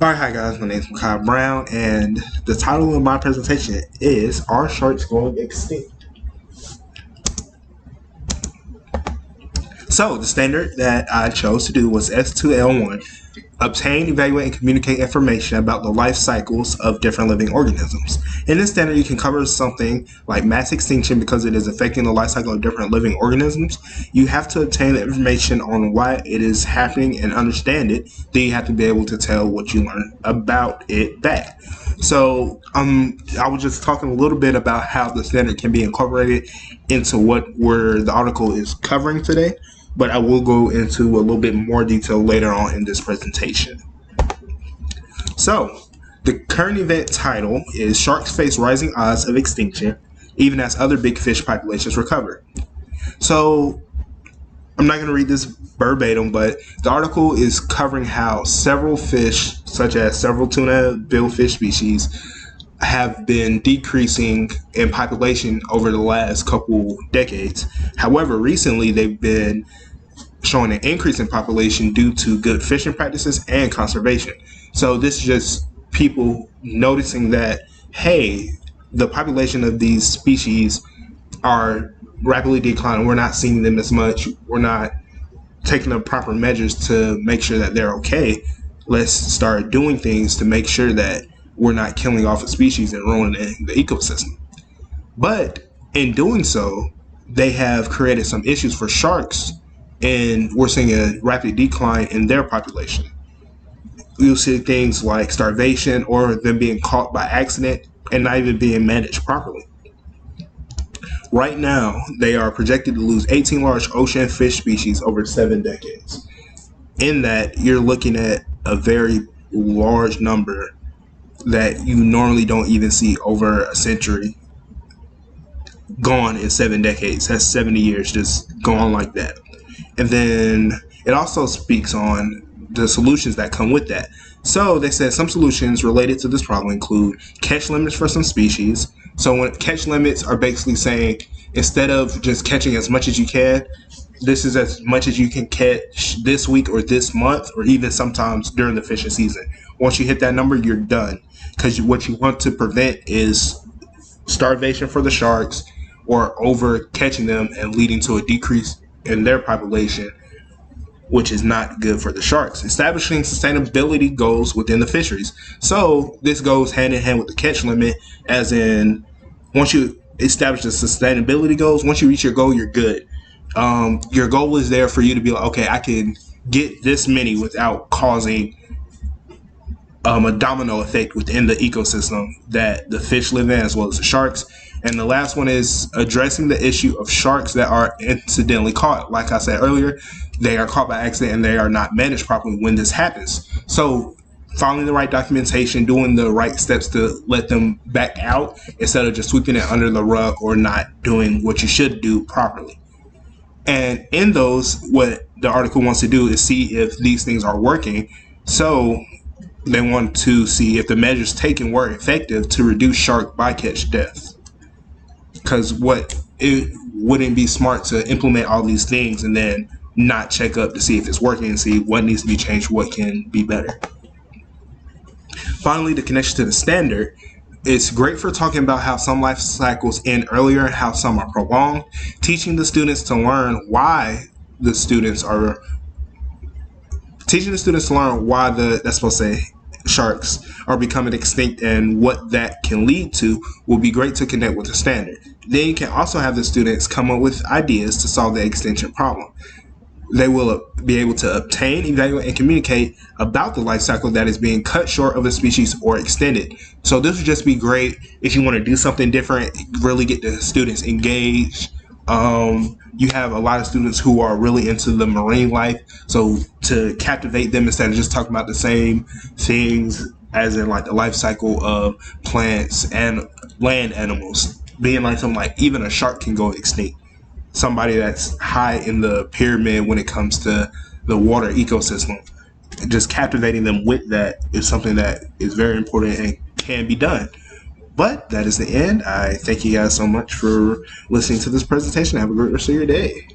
Alright, hi guys, my name is Kyle Brown, and the title of my presentation is Are Sharks Going Extinct? So, the standard that I chose to do was S2L1, obtain, evaluate, and communicate information about the life cycles of different living organisms. In this standard, you can cover something like mass extinction because it is affecting the life cycle of different living organisms. You have to obtain the information on why it is happening and understand it. Then you have to be able to tell what you learned about it back. So I was just talking a little bit about how the standard can be incorporated into where the article is covering today, but I will go into a little bit more detail later on in this presentation. So, the current event title is Sharks Face Rising Odds of Extinction, even as other big fish populations recover. So, I'm not going to read this verbatim, but the article is covering how several fish, such as several tuna billfish species, have been decreasing in population over the last couple decades. However, recently they've been showing an increase in population due to good fishing practices and conservation. So this is just people noticing that, hey, the population of these species are rapidly declining. We're not seeing them as much. We're not taking the proper measures to make sure that they're okay. Let's start doing things to make sure that we're not killing off a species and ruining the ecosystem. But in doing so, they have created some issues for sharks, and we're seeing a rapid decline in their population. You'll see things like starvation or them being caught by accident and not even being managed properly. Right now, they are projected to lose 18 large ocean fish species over 7 decades. In that, you're looking at a very large number that you normally don't even see over a century gone in 7 decades. That's 70 years just gone like that. And then it also speaks on the solutions that come with that. So they said some solutions related to this problem include catch limits for some species. So when catch limits are basically saying, instead of just catching as much as you can, this is as much as you can catch this week or this month, or even sometimes during the fishing season. Once you hit that number, you're done. Because what you want to prevent is starvation for the sharks or over catching them and leading to a decrease in their population, which is not good for the sharks. Establishing sustainability goals within the fisheries. So this goes hand in hand with the catch limit, as in once you establish the sustainability goals, once you reach your goal, you're good. Your goal is there for you to be like, okay, I can get this many without causing a domino effect within the ecosystem that the fish live in, as well as the sharks. And the last one is addressing the issue of sharks that are incidentally caught. Like I said earlier, they are caught by accident and they are not managed properly when this happens. So following the right documentation, doing the right steps to let them back out instead of just sweeping it under the rug or not doing what you should do properly. And in those, what the article wants to do is see if these things are working. So they want to see if the measures taken were effective to reduce shark bycatch deaths. Because it wouldn't be smart to implement all these things and then not check up to see if it's working and see what needs to be changed, what can be better. Finally, the connection to the standard. It's great for talking about how some life cycles end earlier and how some are prolonged. Teaching the students to learn why the sharks are becoming extinct and what that can lead to will be great to connect with the standard. Then you can also have the students come up with ideas to solve the extinction problem. They will be able to obtain, evaluate, and communicate about the life cycle that is being cut short of a species or extended. So this would just be great if you want to do something different, really get the students engaged. You have a lot of students who are really into the marine life, so to captivate them instead of just talking about the same things as in like the life cycle of plants and land animals, being like something like even a shark can go extinct. Somebody that's high in the pyramid when it comes to the water ecosystem, just captivating them with that is something that is very important and can be done. But that is the end. I thank you guys so much for listening to this presentation. Have a great rest of your day.